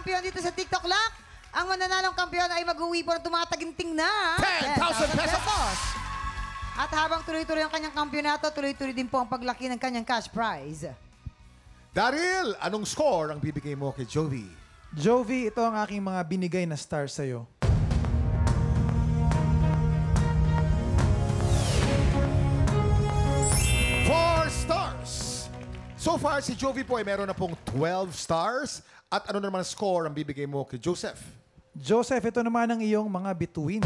kampiyon dito sa TikTok Lock. Ang mananalong kampiyon ay mag-uwi po ng tumataginting na 10,000 pesos! At habang tuloy-tuloy ang kanyang kampyonato, tuloy-tuloy din po ang paglaki ng kanyang cash prize. Daryl, anong score ang bibigay mo kay Jovi? Jovi, ito ang aking mga binigay na stars sa'yo. Stars. So far, si Jovi po ay meron na pong 12 stars. At ano naman score ang bibigay mo kay Joseph? Joseph, ito naman ang iyong mga bituin.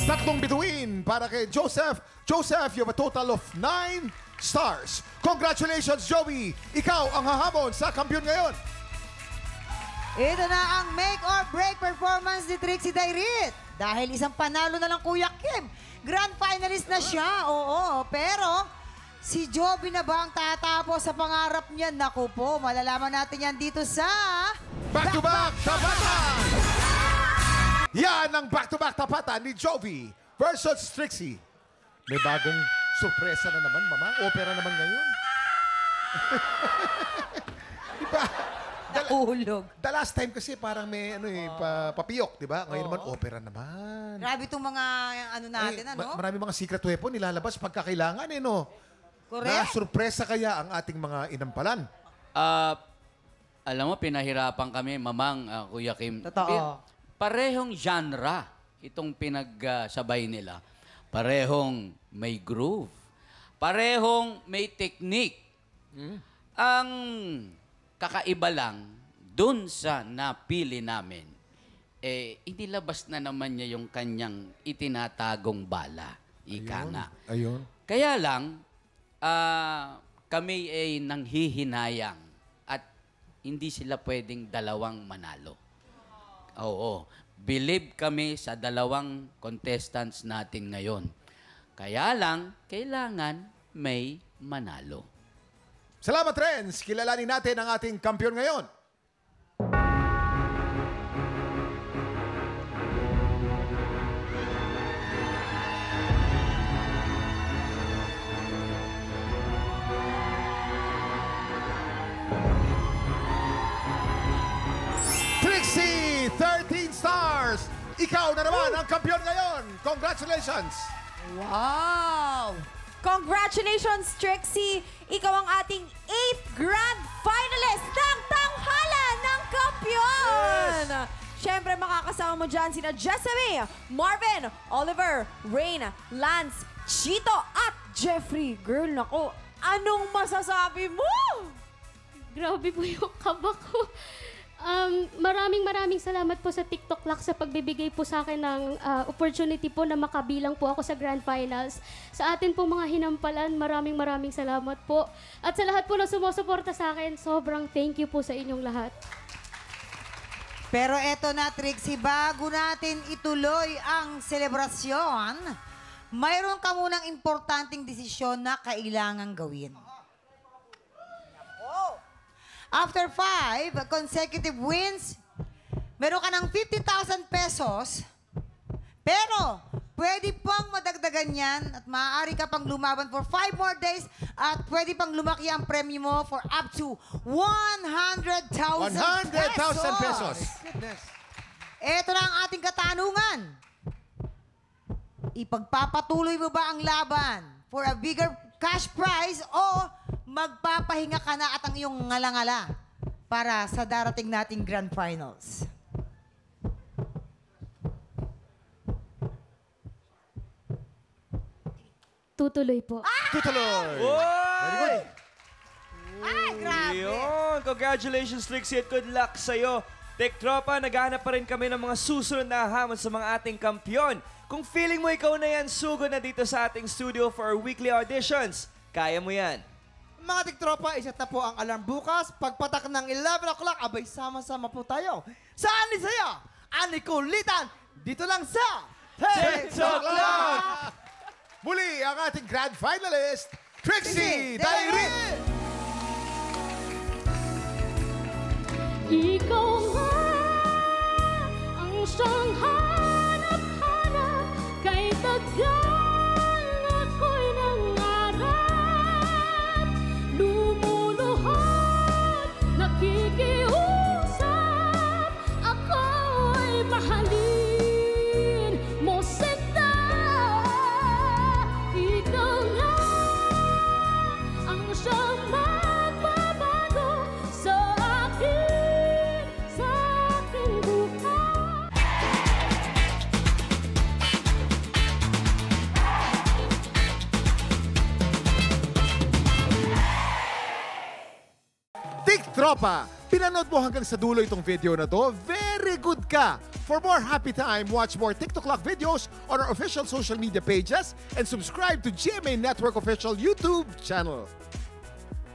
Tatlong bituin para kay Joseph. Joseph, you have a total of 9 stars. Congratulations, Jovi! Ikaw ang hahamon sa kampiyon ngayon. Ito na ang make or break performance ni Trixie Dairit. Dahil isang panalo na lang Kuya Kim. Grand finalist na siya, oo. Pero si Jovi na ba ang tatapos sa pangarap niya? Naku po, malalaman natin yan dito sa... Back-to-back tapatan! Yan ang back-to-back tapatan ni Jovi versus Trixie. May bagong sorpresa na naman, Mama. Opera naman ngayon. Diba? Nahulog. The last time kasi parang may papiyok, di ba? Ngayon naman, opera naman. Grabe itong mga ano natin, Marami mga secret weapon nilalabas pagka kailangan, no? Correct. Na sorpresa kaya ang ating mga inampalan. Alam mo, pinahirapan kami, Mamang, Kuya Kim. Totoo. Parehong genre itong pinagsabay nila. Parehong may groove. Parehong may technique. Ang kakaiba lang, dun sa napili namin, inilabas na naman niya yung kanyang itinatagong bala. Ika nga. Ayun. Kaya lang, kami ay nanghihinayang at hindi sila pwedeng dalawang manalo. Oo. Believe kami sa dalawang contestants natin ngayon. Kaya lang, kailangan may manalo. Salamat, friends! Kilalanin natin ang ating kampiyon ngayon. Trixie, 13 stars! Ikaw na naman ang kampiyon ngayon! Congratulations! Wow! Congratulations, Trixie! Ikaw ang ating 8th Grand Finalist ng Tanghalan ng Kampiyon! Yes. Siyempre, makakasama mo dyan sina Jessamine, Marvin, Oliver, Rain, Lance, Chito, at Jeffrey. Girl, nako, anong masasabi mo? Grabe po yung kaba ko. Maraming salamat po sa TikTok Lock sa pagbibigay po sa akin ng opportunity po na makabilang po ako sa Grand Finals. Sa atin po mga hinampalan, maraming salamat po. At sa lahat po na sumusuporta sa akin, sobrang thank you po sa inyong lahat. Pero eto na, Trixie, bago natin ituloy ang selebrasyon, mayroon ka munang importanteng desisyon na kailangang gawin. After 5 consecutive wins, meron ka ng 50,000 pesos. Pero, pwede pang madagdagan yan at maaari ka pang lumaban for 5 more days at pwede pang lumaki ang premyo mo for up to 100,000 pesos! Ito na ang ating katanungan. Ipagpapatuloy mo ba ang laban for a bigger cash prize o magpapahinga ka na at ang iyong ngala-ngala para sa darating nating Grand Finals? Tutuloy po. Tutuloy! Very good! Ay, grabe! Yun. Congratulations, Trixie, at good luck sa'yo. Tek Tropa, naghahanap pa rin kami ng mga susunod na hamon sa mga ating kampiyon. Kung feeling mo ikaw na yan, sugod na dito sa ating studio for our weekly auditions. Kaya mo yan. Mga tiktropa, iset na po ang alarm bukas. Pagpatak ng 11 o'clock, abay sama-sama po tayo. Saan ni saya? Ani kulitan, dito lang sa TikTok Lock! Muli ang ating grand finalist, Trixie Dairit! Ikaw nga ang siyang hanap-hanap kay tagal ako'y nangaral. Tik Tropa, pinanood mo hanggang sa dulo itong video na to. Very good ka! For more happy time, watch more TikTok Clock videos on our official social media pages and subscribe to GMA Network official YouTube channel.